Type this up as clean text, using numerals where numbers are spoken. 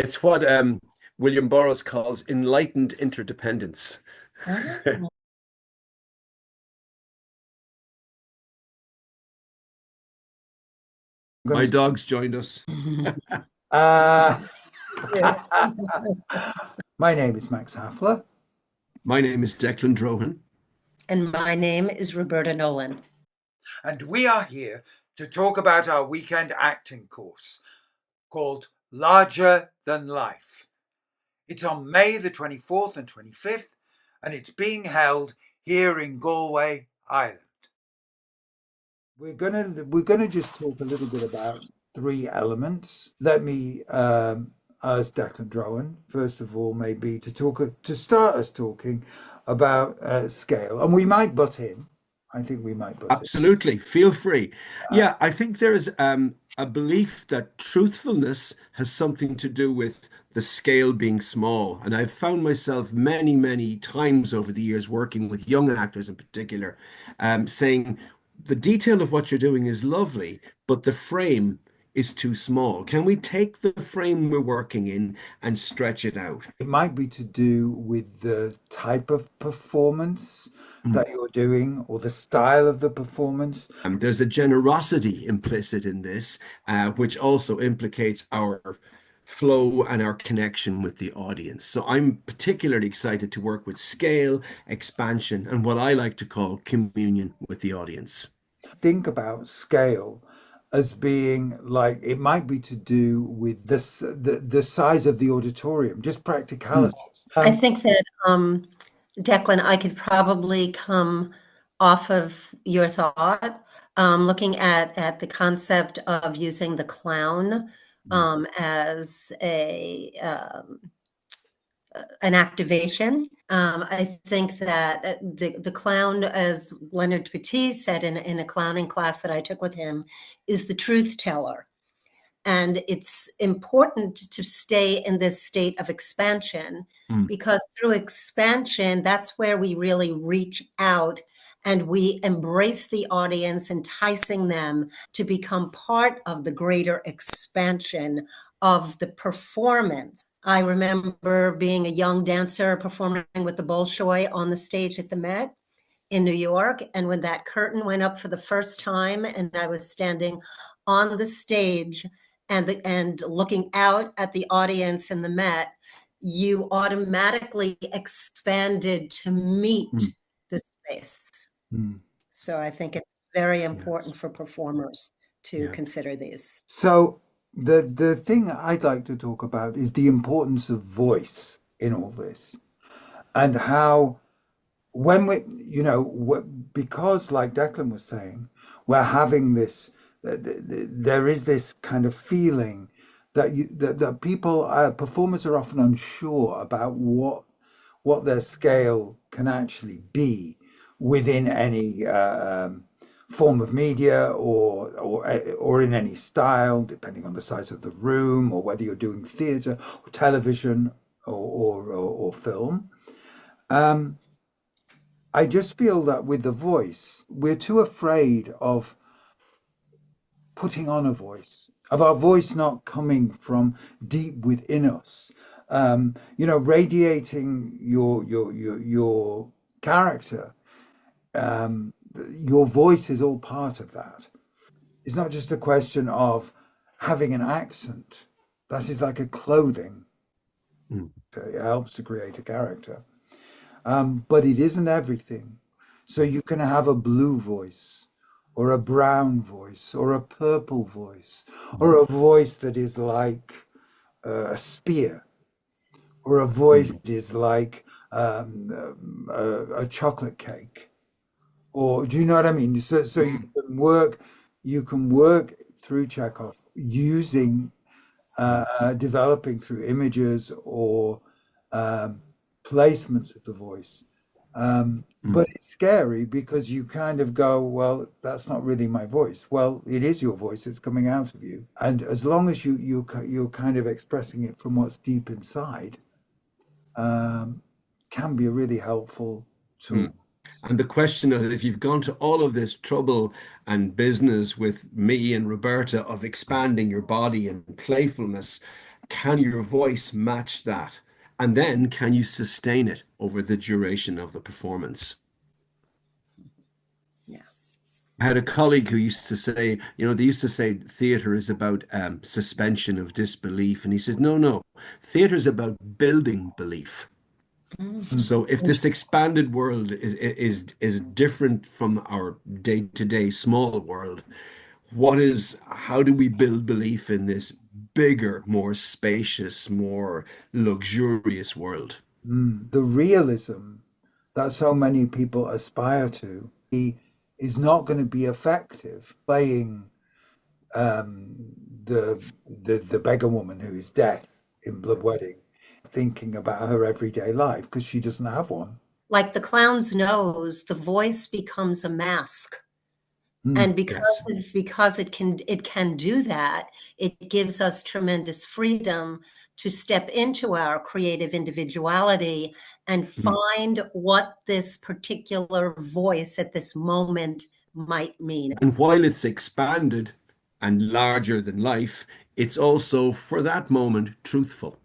It's what William Burroughs calls enlightened interdependence. Oh. I'm My gonna, dog's joined us. uh, Yeah. my name is Max Hafler. My name is Declan Drohan. And my name is Roberta Nolan. And we are here to talk about our weekend acting course called Larger Than Life. It's on May the 24th and 25th, and it's being held here in Galway, Ireland. We're gonna just talk a little bit about three elements. Let me ask Declan Drohan first of all, maybe to start us talking about scale, and we might butt in. I think we might butt in. Absolutely. Feel free. Yeah, I think there's a belief that truthfulness has something to do with the scale being small. And I've found myself many, many times over the years working with young actors in particular, saying the detail of what you're doing is lovely, but the frame is too small. Can we take the frame we're working in and stretch it out? It might be to do with the type of performance that you're doing or the style of the performance. There's a generosity implicit in this, which also implicates our flow and our connection with the audience. So I'm particularly excited to work with scale, expansion, and what I like to call communion with the audience. Think about scale as being like it might be to do with the size of the auditorium, just practicalities. I think that, Declan, I could probably come off of your thought, looking at the concept of using the clown as an activation. I think that the clown, as Leonard Petit said in a clowning class that I took with him, is the truth teller. And it's important to stay in this state of expansion because through expansion, that's where we really reach out and we embrace the audience, enticing them to become part of the greater expansion of the performance. I remember being a young dancer performing with the Bolshoi on the stage at the Met in New York. And when that curtain went up for the first time and I was standing on the stage and looking out at the audience in the Met, you automatically expanded to meet the space. So I think it's very important for performers to consider these. So the thing I'd like to talk about is the importance of voice in all this, and how when because like Declan was saying, we're having this. There is this kind of feeling that that people, performers, are often unsure about what their scale can actually be within any form of media or in any style, depending on the size of the room or whether you're doing theatre or television or film. I just feel that with the voice, we're too afraid of putting on a voice, of our voice not coming from deep within us. Radiating your character. Your voice is all part of that. It's not just a question of having an accent. That is like a clothing. It helps to create a character. But it isn't everything. So you can have a blue voice, or a brown voice, or a purple voice, or a voice that is like a spear, or a voice that is like a chocolate cake. Or do you know what I mean? So you can work through Chekhov using developing through images or placements of the voice. But it's scary because you kind of go, well, that's not really my voice. Well, it is your voice. It's coming out of you. And as long as you're kind of expressing it from what's deep inside, can be a really helpful tool. And the question of if you've gone to all of this trouble and business with me and Roberta of expanding your body and playfulness, can your voice match that? And then can you sustain it over the duration of the performance? Yeah. I had a colleague who used to say, they used to say theatre is about suspension of disbelief. And he said, no, theatre is about building belief. So if this expanded world is different from our day-to-day small world, how do we build belief in this bigger, more spacious, more luxurious world? The realism that so many people aspire to is not going to be effective playing the beggar woman who is death in Blood Wedding, thinking about her everyday life because she doesn't have one. Like the clown's nose, the voice becomes a mask. And because it can do that, it gives us tremendous freedom to step into our creative individuality and find what this particular voice at this moment might mean. And while it's expanded and larger than life, it's also, for that moment, truthful.